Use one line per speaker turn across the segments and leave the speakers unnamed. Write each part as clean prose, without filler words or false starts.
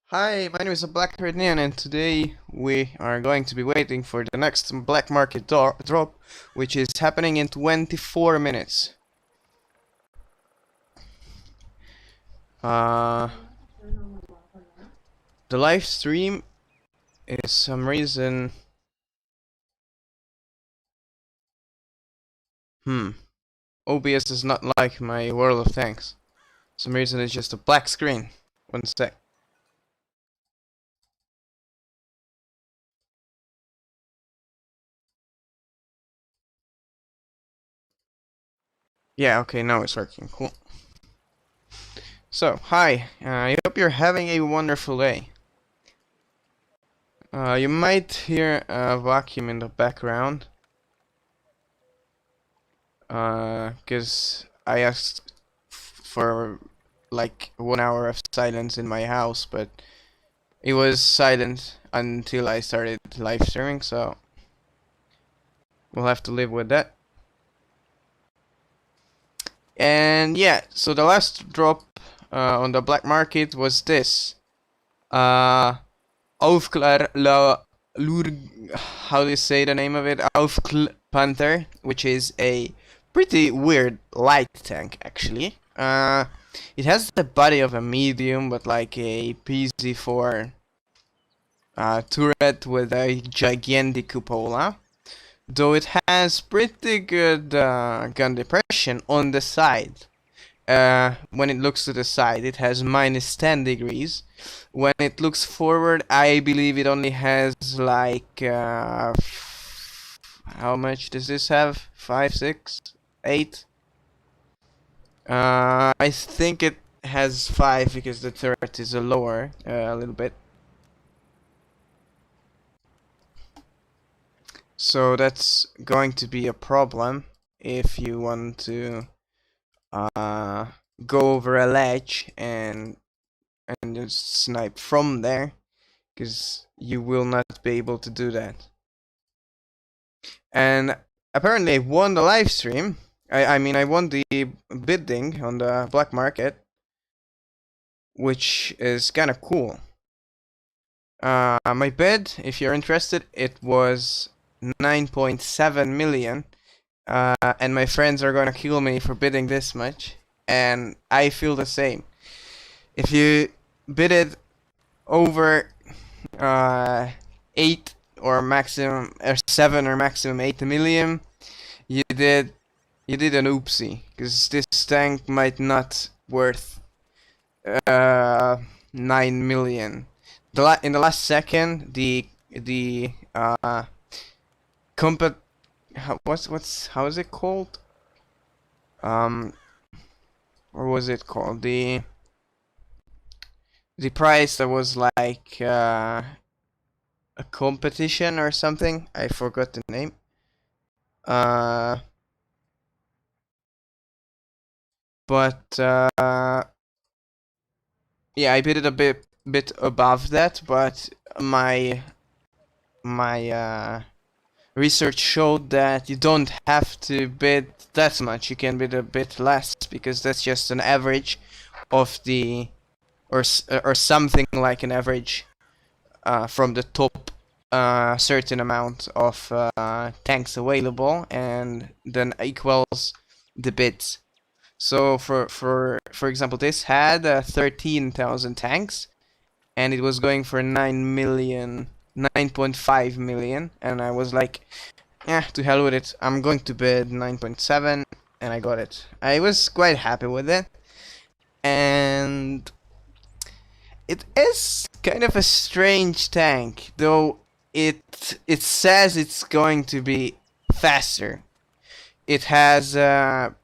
Hi, my name is Black-Haired Neon, and today we are going to be waiting for the next black market drop, which is happening in 24 minutes. Uh, the live stream is some reason. OBS is not like my World of Tanks. Some reason it's just a black screen. One sec. Yeah, okay, now it's working. Cool. So, hi. I hope you're having a wonderful day. You might hear a vacuum in the background. Because I asked for like 1 hour of silence in my house, but it was silent until I started live streaming, so we'll have to live with that. And yeah, so the last drop on the black market was this. Aufklar la Lur, how do you say the name of it? Aufkl Panther, which is a pretty weird light tank actually. It has the body of a medium, but like a PZ4 turret with a gigantic cupola. Though it has pretty good gun depression on the side. When it looks to the side, it has -10 degrees. When it looks forward, I believe it only has like how much does this have? 5, 6, 8? I think it has 5 because the turret is lower a little bit. So that's going to be a problem if you want to go over a ledge and just snipe from there, because you will not be able to do that. And apparently I won the live stream. I mean I won the bidding on the black market, which is kind of cool. My bid, if you're interested, it was 9.7 million. And my friends are gonna kill me for bidding this much, and I feel the same. If you bid it over 8 or maximum or 7 or maximum 8 million, you did an oopsie, because this tank might not worth 9 million. In the last second, the compat how is it called? Or was it called the price that was like a competition or something? I forgot the name. But yeah, I bid it a bit above that, but my research showed that you don't have to bid that much. You can bid a bit less, because that's just an average of the or something like an average from the top certain amount of tanks available, and then equals the bids. So for example, this had 13,000 tanks, and it was going for 9.5 million, and I was like, yeah, to hell with it. I'm going to bid 9.7, and I got it. I was quite happy with it, and it is kind of a strange tank, though it says it's going to be faster. It has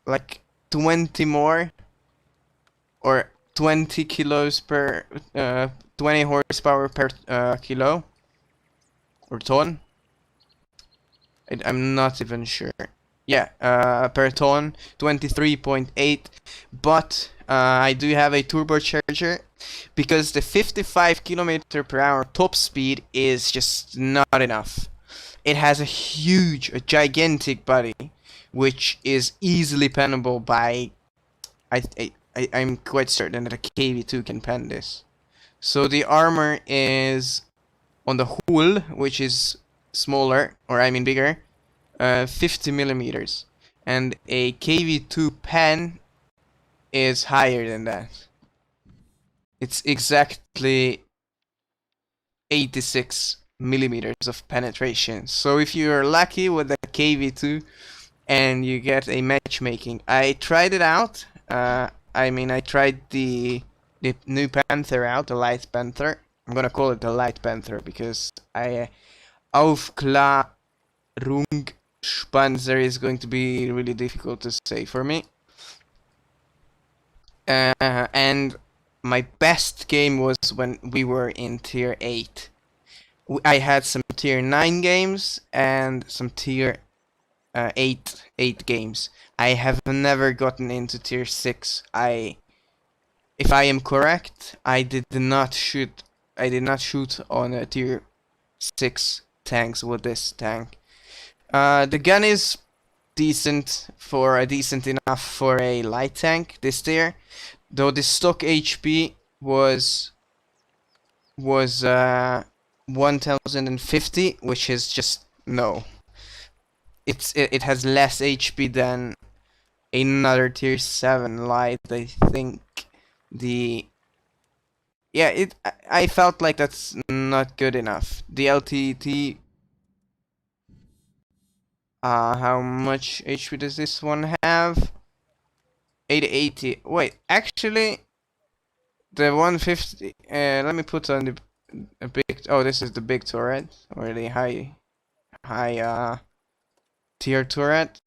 like 20 more, or 20 kilos per 20 horsepower per kilo or ton. I'm not even sure. Yeah, per ton, 23.8, but I do have a turbocharger, because the 55 kilometer per hour top speed is just not enough. It has a gigantic body, which is easily pennable by, I'm quite certain that a KV2 can pen this. So the armor is on the hull, which is smaller, or I mean bigger, 50 millimeters. And a KV2 pen is higher than that. It's exactly 86 millimeters of penetration. So if you're lucky with the KV2 and you get a matchmaking, I tried it out. I tried the new Panther out, the Light Panther. I'm gonna call it the Light Panther because Aufklärungspanzer is going to be really difficult to say for me. And my best game was when we were in tier 8. I had some tier 9 games and some tier 8 games. I have never gotten into tier 6. If I am correct, I did not shoot on a tier 6 tanks with this tank. The gun is decent enough for a light tank this tier, though the stock HP was 1050, which is just no. It has less HP than another tier 7 light. I think I felt like that's not good enough. The LTT, how much HP does this one have? 880. Wait, actually, the 150. Let me put on a big. Oh, this is the big turret, or the high tier turret.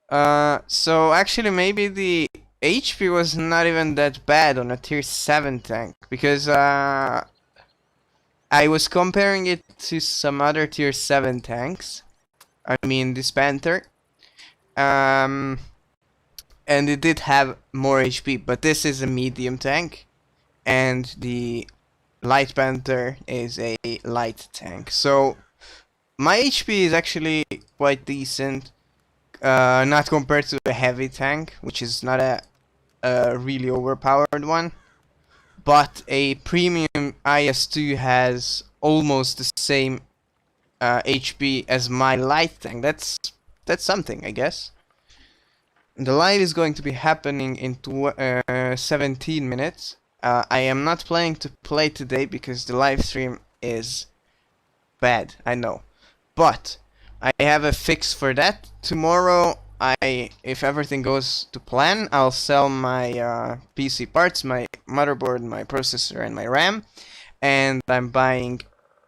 So actually, maybe the HP was not even that bad on a tier 7 tank, because I was comparing it to some other tier 7 tanks. I mean, this Panther. And it did have more HP, but this is a medium tank, and the Light Panther is a light tank. So my HP is actually quite decent, not compared to a heavy tank, which is not a really overpowered one. But a premium IS-2 has almost the same HP as my light tank. That's something, I guess. The live is going to be happening in 17 minutes. I am not planning to play today because the live stream is bad, I know. But I have a fix for that. Tomorrow, if everything goes to plan, I'll sell my PC parts, my motherboard, my processor, and my RAM. And I'm buying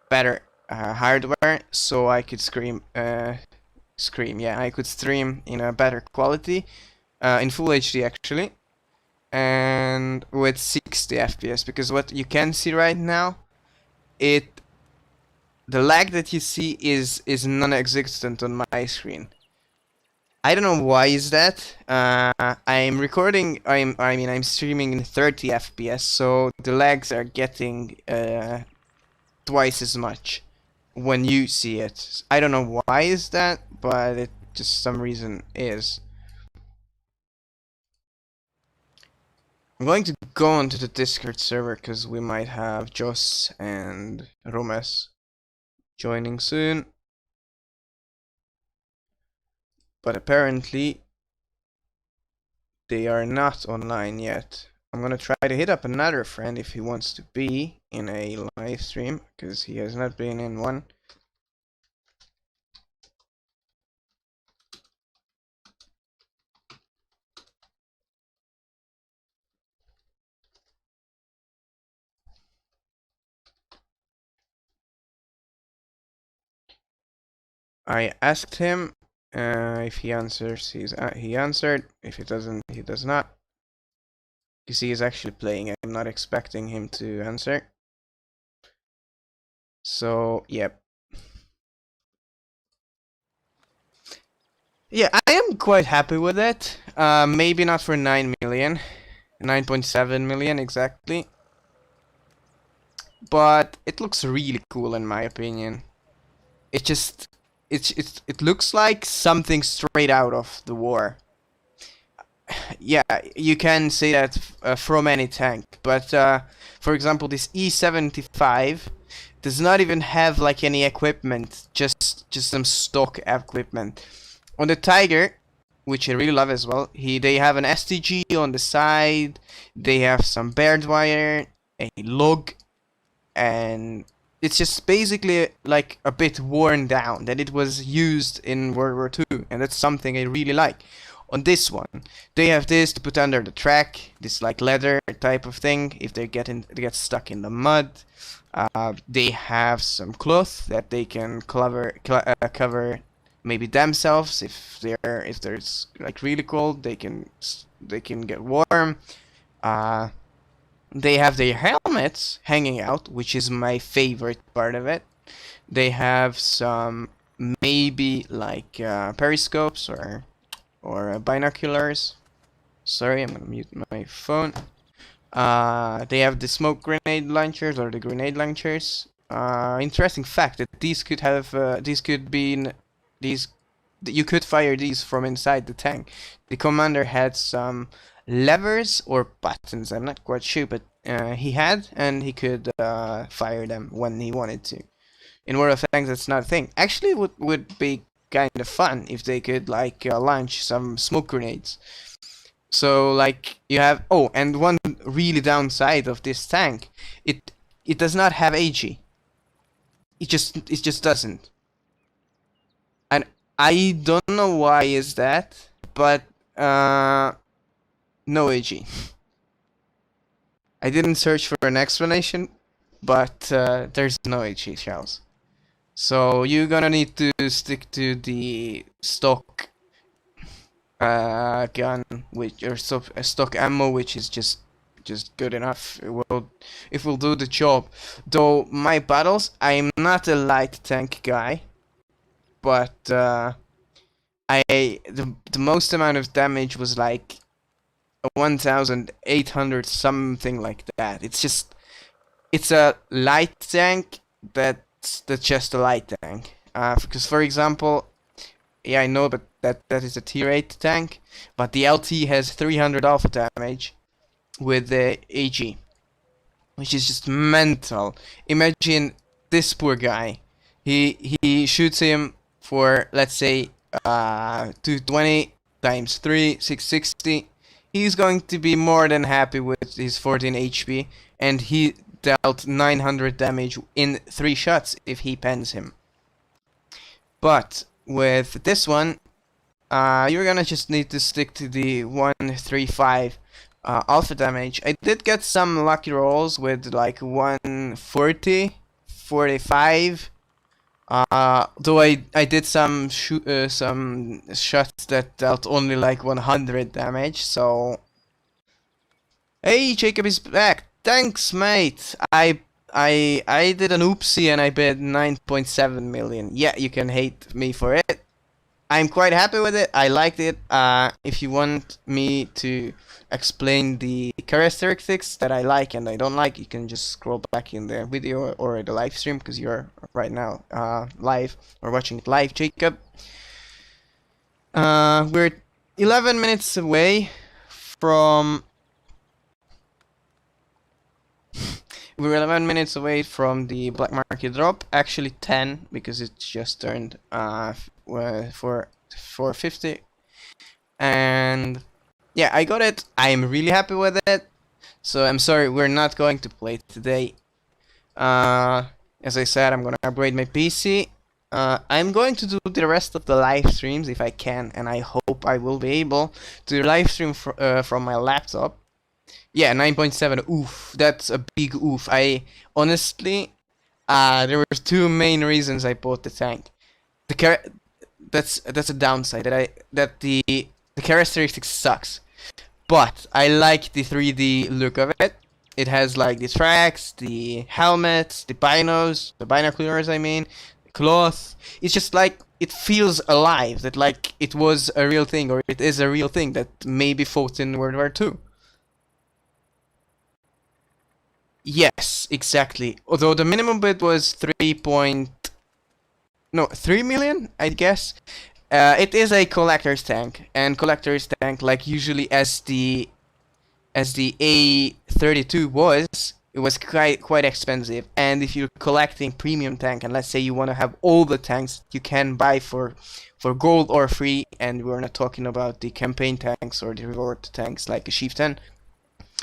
better hardware so I could I could stream in a better quality, in full HD actually, and with 60 FPS, because what you can see right now, the lag that you see is non-existent on my screen. I don't know why is that. I'm streaming in 30 FPS, so the lags are getting twice as much when you see it. I don't know why is that, but it just some reason is. I'm going to go onto the Discord server because we might have Joss and Romes joining soon. But apparently they are not online yet. I'm gonna try to hit up another friend if he wants to be in a live stream, because he has not been in one. I asked him if he answers. He answered. If he doesn't, he does not. Because he is actually playing. I'm not expecting him to answer. So, yep. Yeah, I am quite happy with it. Maybe not for 9 million. 9.7 million exactly. But it looks really cool in my opinion. It looks like something straight out of the war. yeah, you can say that from any tank, but for example, this E75 does not even have like any equipment, just some stock equipment. On the Tiger, which I really love as well, they have an STG on the side, they have some barbed wire, a log, and it's just basically like a bit worn down that it was used in World War II, and that's something I really like. On this one, they have this to put under the track, this like leather type of thing if they get stuck in the mud. They have some cloth that they can cover maybe themselves if there's like really cold, they can get warm. Uh, they have their helmets hanging out, which is my favorite part of it. They have some maybe like periscopes or binoculars. Sorry, I'm gonna mute my phone. They have the smoke grenade launchers or the grenade launchers. Interesting fact that these could be these you could fire these from inside the tank. The commander had some levers or buttons, I'm not quite sure, but he had, and he could fire them when he wanted to. In World of Tanks, that's not a thing. Actually, would be kind of fun if they could like launch some smoke grenades. So like you have, oh, and one really downside of this tank, it does not have AG. It just doesn't. And I don't know why is that, but no AG. I didn't search for an explanation, but there's no AG shells. So you're gonna need to stick to the stock gun, which or stock ammo, which is just good enough. It will do the job. Though my battles, I'm not a light tank guy, but the most amount of damage was like 1,800 something like that. It's a light tank that's just a light tank. Because for example, yeah, I know, but that is a tier 8 tank, but the LT has 300 alpha damage with the AG, which is just mental. Imagine this poor guy. He shoots him for, let's say, 220 times 3, 660. He's going to be more than happy with his 14 HP, and he dealt 900 damage in 3 shots if he pens him. But with this one, you're gonna just need to stick to the 135 alpha damage. I did get some lucky rolls with like 140, 45. Though I did some shots that dealt only like 100 damage. So, hey, Jacob is back. Thanks, mate. I did an oopsie and I bid 9.7 million. Yeah, you can hate me for it. I'm quite happy with it. I liked it. If you want me to explain the characteristics that I like and I don't like, you can just scroll back in the video or the live stream, because you're right now live or watching it live, Jacob. We're 11 minutes away from we're 11 minutes away from the black market drop. Actually 10, because it's just turned for 450. And yeah, I got it. I'm really happy with it. So I'm sorry, we're not going to play today. As I said, I'm gonna upgrade my PC. I'm going to do the rest of the live streams if I can, and I hope I will be able to live stream from my laptop. Yeah, 9.7. Oof, that's a big oof. I honestly, there were 2 main reasons I bought the tank. That's a downside, that the characteristics sucks, but I like the 3D look of it. It has like the tracks, the helmets, the binoculars. I mean, the cloth. It's just like it feels alive. That like it was a real thing, or it is a real thing that maybe fought in World War II. Yes, exactly. Although the minimum bid was 3 million, I guess. It is a collector's tank, and collector's tank, like usually as the A32 was, it was quite expensive. And if you're collecting premium tank, and let's say you want to have all the tanks you can buy for gold or free, and we're not talking about the campaign tanks or the reward tanks like a chieftain,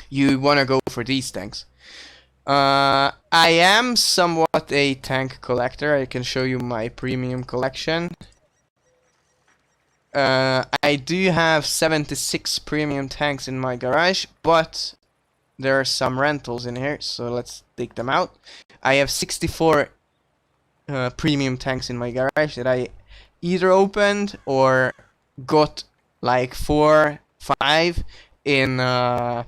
you want to go for these tanks. I am somewhat a tank collector. I can show you my premium collection. I do have 76 premium tanks in my garage, but there are some rentals in here, so let's take them out. I have 64 premium tanks in my garage that I either opened or got like 4, 5 in the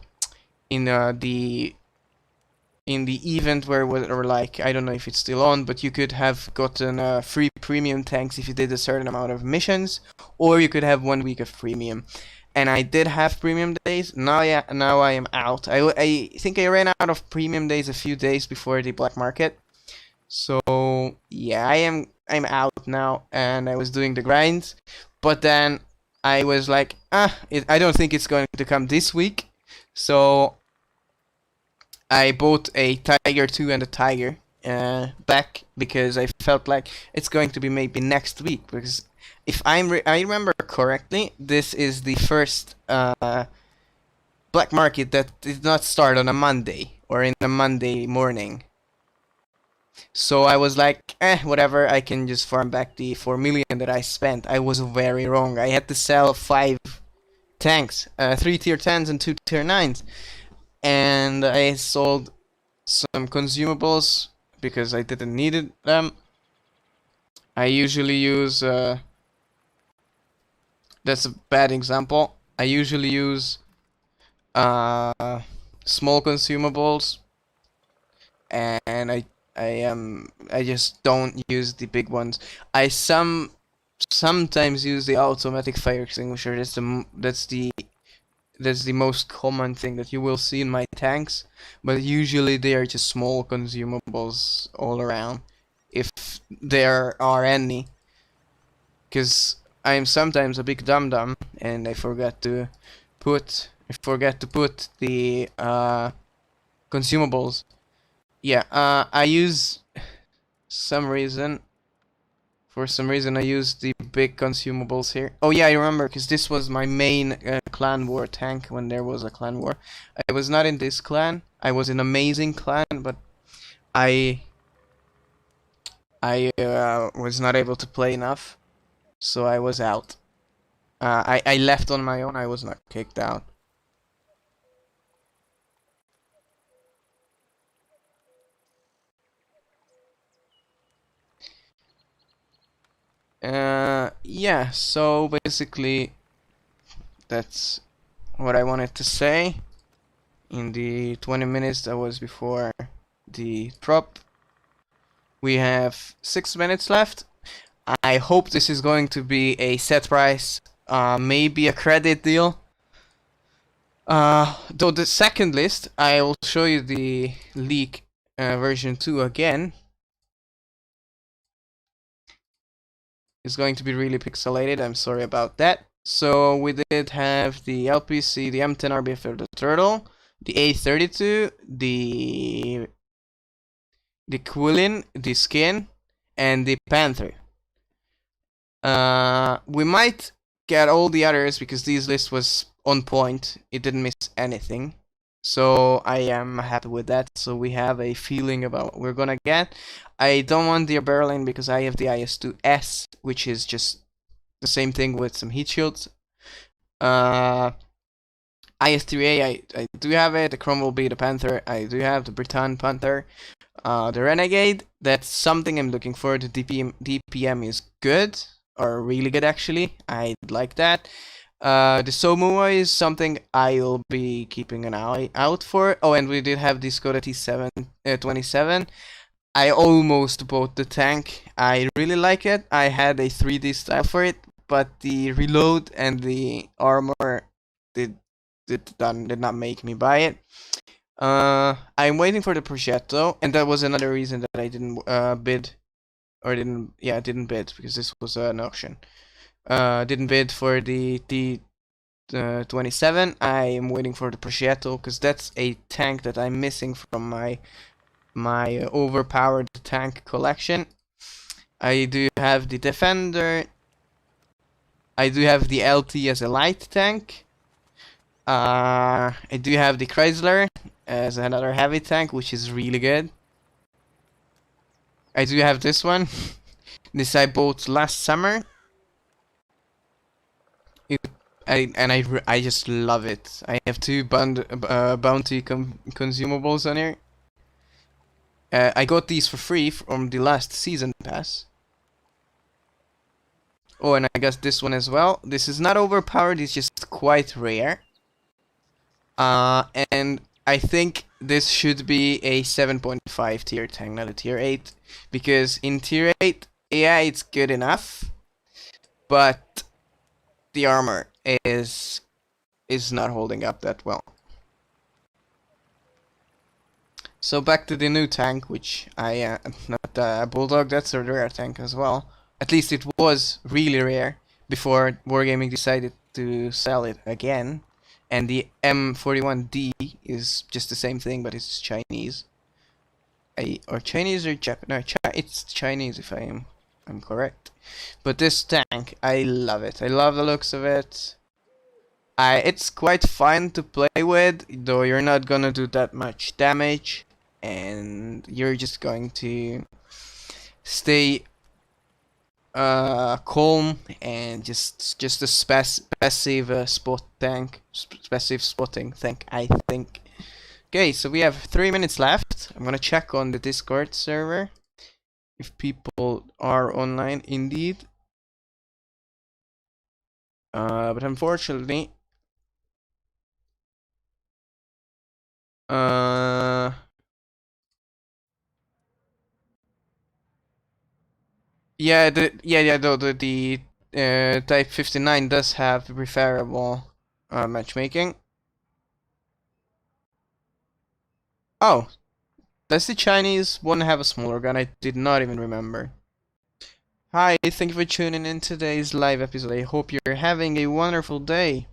event where or like, I don't know if it's still on, but you could have gotten free premium tanks if you did a certain amount of missions, or you could have 1 week of premium. And I did have premium days. Now I am out. I think I ran out of premium days a few days before the black market. So yeah, I'm out now, and I was doing the grinds, but then I was like, I don't think it's going to come this week. So I bought a Tiger 2 and a Tiger back, because I felt like it's going to be maybe next week, because if I remember correctly, this is the first black market that did not start on a Monday or in a Monday morning. So I was like, whatever, I can just farm back the 4 million that I spent. I was very wrong. I had to sell 5 tanks, 3 tier 10s and 2 tier 9s. And I sold some consumables because I didn't need them. I usually use that's a bad example. I usually use small consumables, and I just don't use the big ones. I sometimes use the automatic fire extinguisher. That's the most common thing that you will see in my tanks, but usually they are just small consumables all around, if there are any. Because I'm sometimes a big dum-dum, and I forget to put the consumables. Yeah, I use for some reason I use the big consumables here. Oh yeah, I remember, because this was my main clan war tank when there was a clan war. I was not in this clan. I was in Amazing Clan, but I was not able to play enough, so I was out. I left on my own. I was not kicked out. Yeah, so basically that's what I wanted to say in the 20 minutes that was before the drop. We have 6 minutes left. I hope this is going to be a set price, maybe a credit deal. Though the second list, I will show you the leak version 2 again. It's going to be really pixelated, I'm sorry about that. So we did have the LPC, the M10 RBF of the Turtle, the A32, the Quillin, the Skin, and the Panther. We might get all the others because this list was on point. It didn't miss anything. So I am happy with that. So we have a feeling about what we're gonna get. I don't want the Berlin because I have the IS-2S, which is just the same thing with some heat shields. IS-3A, I do have it. The Cromwell-B, the Panther, I do have the Britann Panther. The Renegade, that's something I'm looking for. The DPM is good, or really good actually. I like that. The Somua is something I'll be keeping an eye out for. Oh, and we did have the Skoda T727. I almost bought the tank. I really like it. I had a 3D style for it, but the reload and the armor did not make me buy it. I'm waiting for the Progetto, and that was another reason that I didn't bid, or didn't bid, because this was an auction. Didn't bid for the T27. I am waiting for the Prosciutto because that's a tank that I'm missing from my overpowered tank collection. I do have the Defender. I do have the LT as a light tank. I do have the Chrysler as another heavy tank, which is really good. I do have this one. This I bought last summer. I just love it. I have two bounty consumables on here. I got these for free from the last season pass. Oh, and I got this one as well. This is not overpowered, it's just quite rare. And I think this should be a 7.5 tier tank, not a tier 8. Because in tier 8, yeah, it's good enough. But the armor is not holding up that well. So back to the new tank, which I not Bulldog. That's a rare tank as well. At least it was really rare before Wargaming decided to sell it again. And the M41D is just the same thing, but it's Chinese. Or Chinese or Japanese? No, it's Chinese if I'm correct. But this tank, I love it. I love the looks of it. It's quite fun to play with, though you're not gonna do that much damage, and you're just going to stay calm and just a passive spot tank, passive spotting tank, I think. Okay, so we have 3 minutes left. I'm gonna check on the Discord server if people are online indeed. But unfortunately, yeah, the Type 59 does have preferable matchmaking. Oh, does the Chinese one have a smaller gun? I did not even remember. Hi, thank you for tuning in today's live episode. I hope you're having a wonderful day.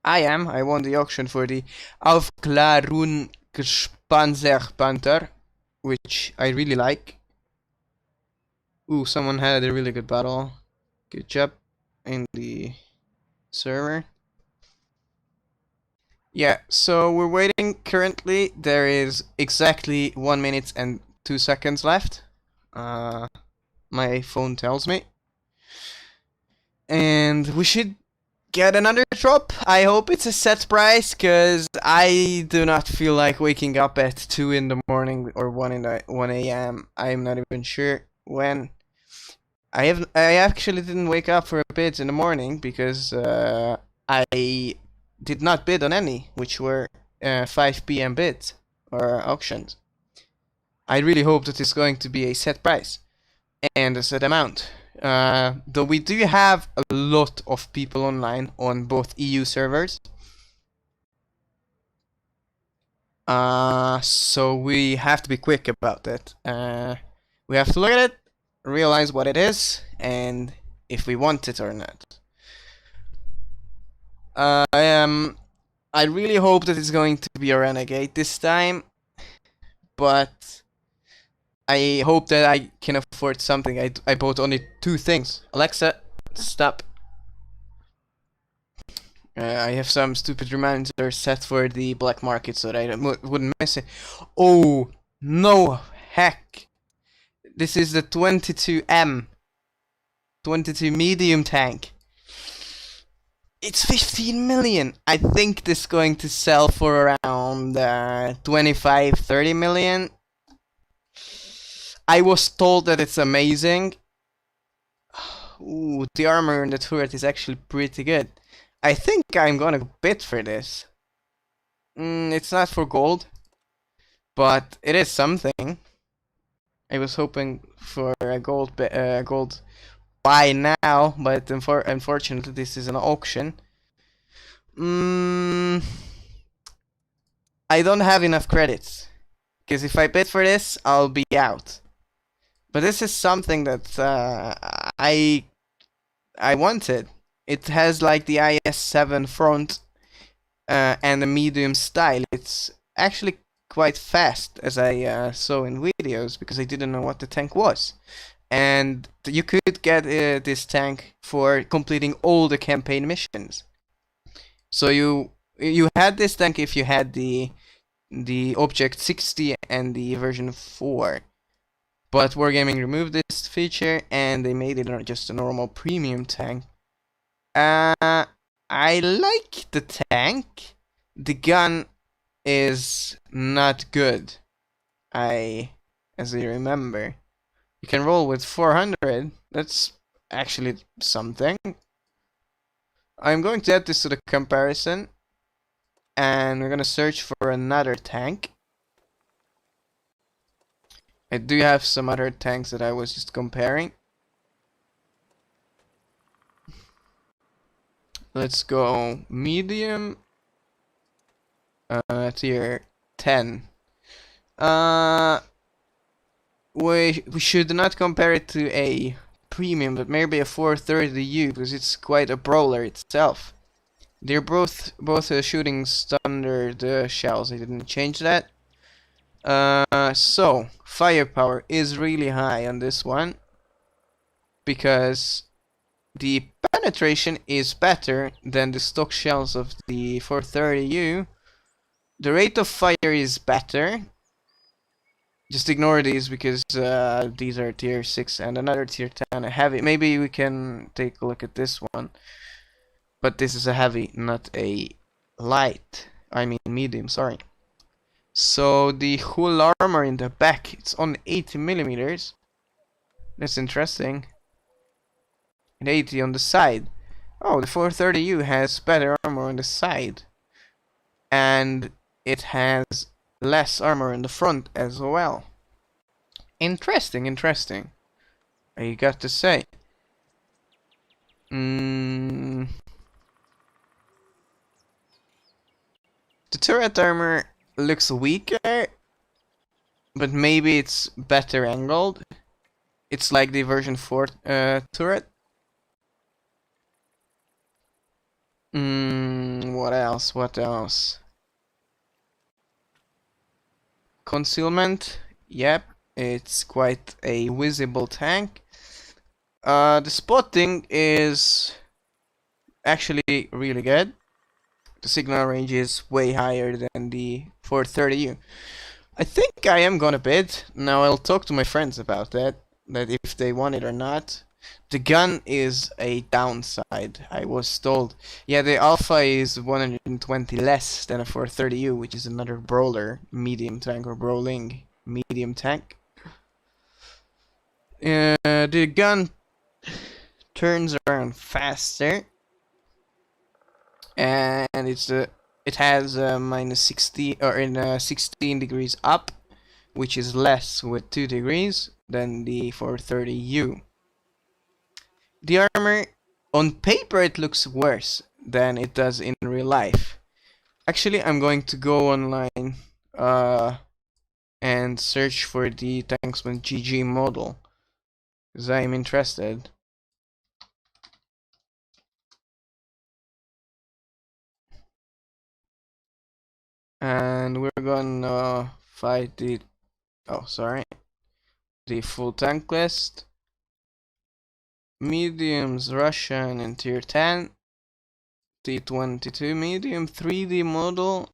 I am. I won the auction for the Aufklärung Panzer, which I really like. Ooh, someone had a really good battle. Good job in the server. Yeah, so we're waiting currently. There is exactly 1 minute and 2 seconds left. My phone tells me. And we should get another drop. I hope it's a set price, because I do not feel like waking up at 2 in the morning or 1 a.m. I'm not even sure when. I actually didn't wake up for a bit in the morning because I did not bid on any, which were 5 p.m. bids or auctions. I really hope that it's going to be a set price and a set amount. Though we do have a lot of people online on both EU servers. So we have to be quick about that. We have to look at it, realize what it is, and if we want it or not. I really hope that it's going to be a Renegade this time, but I hope that I can afford something. I bought only 2 things. Alexa, stop. I have some stupid reminders set for the black market so that I wouldn't miss it. Oh, no, heck. This is the 22M. 22 medium tank. It's 15 million. I think this is going to sell for around 25-30 million. I was told that it's amazing. Ooh, the armor in the turret is actually pretty good. I think I'm gonna bid for this. It's not for gold, but it is something. I was hoping for a gold buy now, but unfortunately this is an auction. I don't have enough credits, because if I bid for this, I'll be out. But this is something that I wanted. It has like the IS-7 front and a medium style. It's actually quite fast, as I saw in videos, because I didn't know what the tank was. And you could get this tank for completing all the campaign missions. So you had this tank if you had the Object 60 and the version 4. But Wargaming removed this feature and they made it just a normal premium tank. I like the tank. The gun is not good. As I remember, you can roll with 400. That's actually something. I'm going to add this to the comparison, and we're gonna search for another tank. I do have some other tanks that I was just comparing. Let's go medium, tier 10. Uh, we should not compare it to a premium, but maybe a 430U, because it's quite a brawler itself. They're both shooting standard shells. I didn't change that. So firepower is really high on this one because the penetration is better than the stock shells of the 430U. The rate of fire is better. Just ignore these because these are tier 6 and another tier 10 a heavy. Maybe we can take a look at this one. But this is a heavy, not a light. I mean medium, sorry. So the whole armor in the back, it's on 80 millimeters. That's interesting. And 80 on the side. Oh, the 430U has better armor on the side. And it has less armor in the front as well. Interesting, interesting. I got to say. The turret armor looks weaker, but maybe it's better angled. It's like the version 4 turret. What else? What else? Concealment. Yep, it's quite a visible tank. The spotting is actually really good. The signal range is way higher than the 430U. I think I am gonna bid. Now I'll talk to my friends about that if they want it or not. The gun is a downside, I was told. Yeah, the alpha is 120 less than a 430U, which is another brawler medium tank or brawling medium tank. The gun turns around faster, and it has minus 60 or in 16 degrees up, which is less with 2 degrees than the 430U. The armor, on paper it looks worse than it does in real life. Actually, I'm going to go online and search for the Tanksman GG model, because I am interested. And we're gonna fight the... oh, sorry. The full tank list. Mediums, Russian and tier 10. T22 medium 3D model.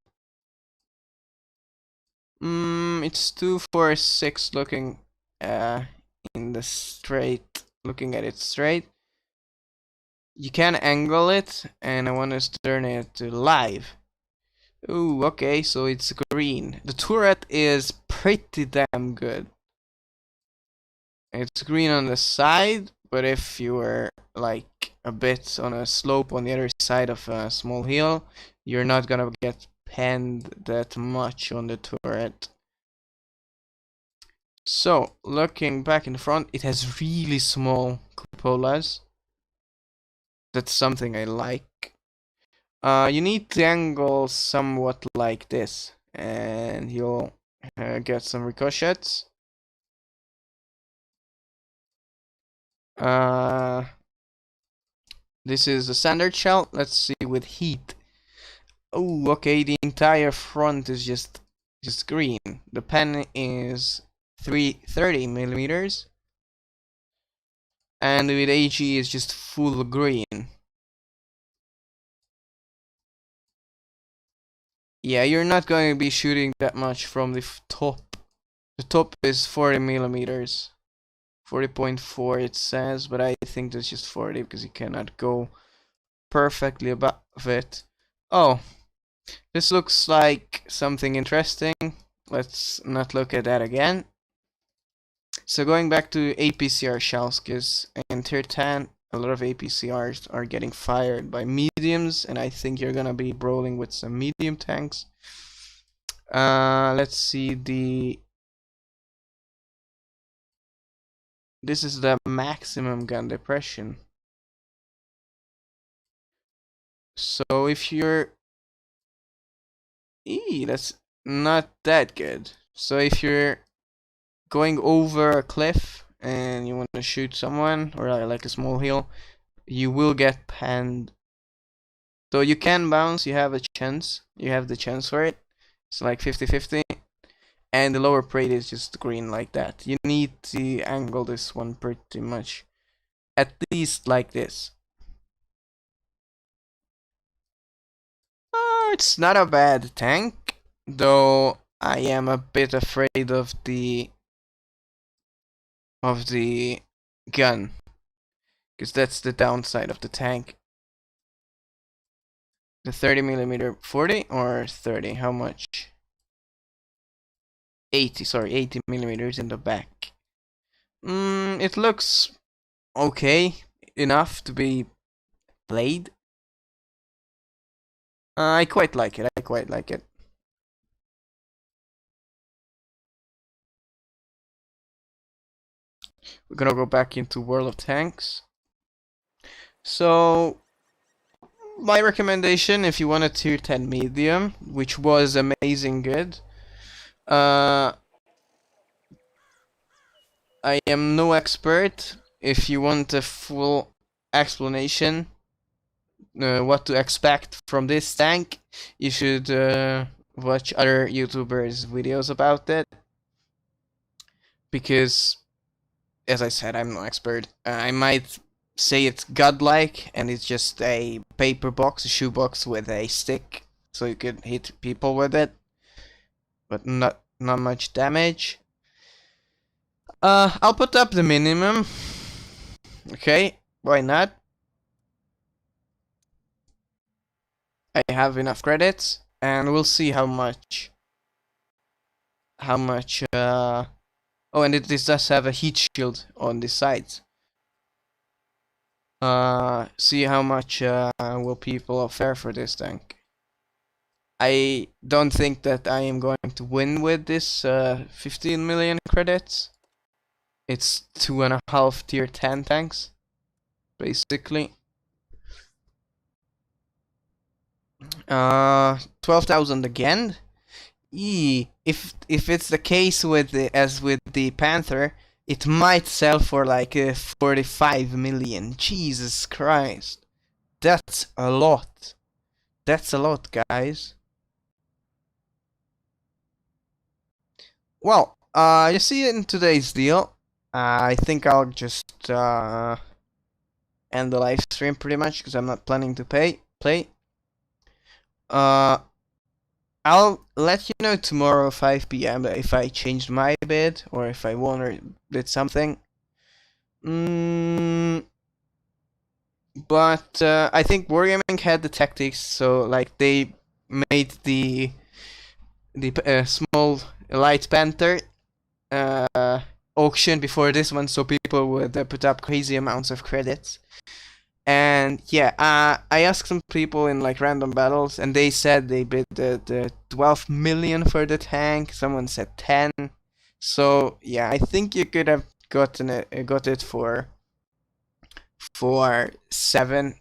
It's 246 looking in the straight, looking at it straight. You can angle it, and I want to turn it to live. Ooh, okay, so it's green. The turret is pretty damn good. It's green on the side, but if you were like a bit on a slope on the other side of a small hill, you're not gonna get penned that much on the turret. So, looking back in the front, it has really small cupolas. That's something I like. You need to angle somewhat like this, and you'll get some ricochets. This is the standard shell. Let's see with heat. Oh, okay, the entire front is just green. The pen is 330 millimeters, and with AG is just full green. Yeah, you're not going to be shooting that much from the top. The top is 40 millimeters. 40.4 it says, but I think that's just 40 because you cannot go perfectly above it. Oh, this looks like something interesting. Let's not look at that again. So going back to APCR shells, because in tier 10, a lot of APCRs are getting fired by mediums, and I think you're gonna be brawling with some medium tanks. Let's see this is the maximum gun depression. So if you're that's not that good. So if you're going over a cliff and you want to shoot someone, or like a small hill, you will get panned. Though you can bounce, you have a chance. You have the chance for it. It's like 50-50. And the lower plate is just green like that. You need to angle this one pretty much. At least like this. It's not a bad tank. Though I am a bit afraid of the gun. Because that's the downside of the tank. The 30 millimeter, 40 or 30? How much? 80, sorry, 80 millimeters in the back. It looks okay enough to be played. I quite like it. I quite like it. We're gonna go back into World of Tanks. So, my recommendation, if you want a tier 10 medium, which was amazing good, I am no expert. If you want a full explanation, what to expect from this tank, you should watch other YouTubers' videos about it. Because, as I said, I'm no expert. I might say it's godlike, and it's just a paper box, a shoebox with a stick, so you could hit people with it, but not much damage. I'll put up the minimum. Okay, why not? I have enough credits, and we'll see how much. Oh, and this does have a heat shield on the sides. See how much will people offer for this tank. I don't think that I am going to win with this 15 million credits. It's 2.5 tier 10 tanks, basically. 12,000 again. If it's the case with as with the Panther, it might sell for like 45 million. Jesus Christ, that's a lot. That's a lot, guys. Well, you see in today's deal, I think I'll just end the live stream pretty much because I'm not planning to play. I'll let you know tomorrow 5 p.m. if I changed my bid or if I won or did something. But I think Wargaming had the tactics, so like they made the small light panther auction before this one, so people would put up crazy amounts of credits. And yeah, I asked some people in like random battles, and they said they bid the 12 million for the tank. Someone said 10. So yeah, I think you could have got it for 7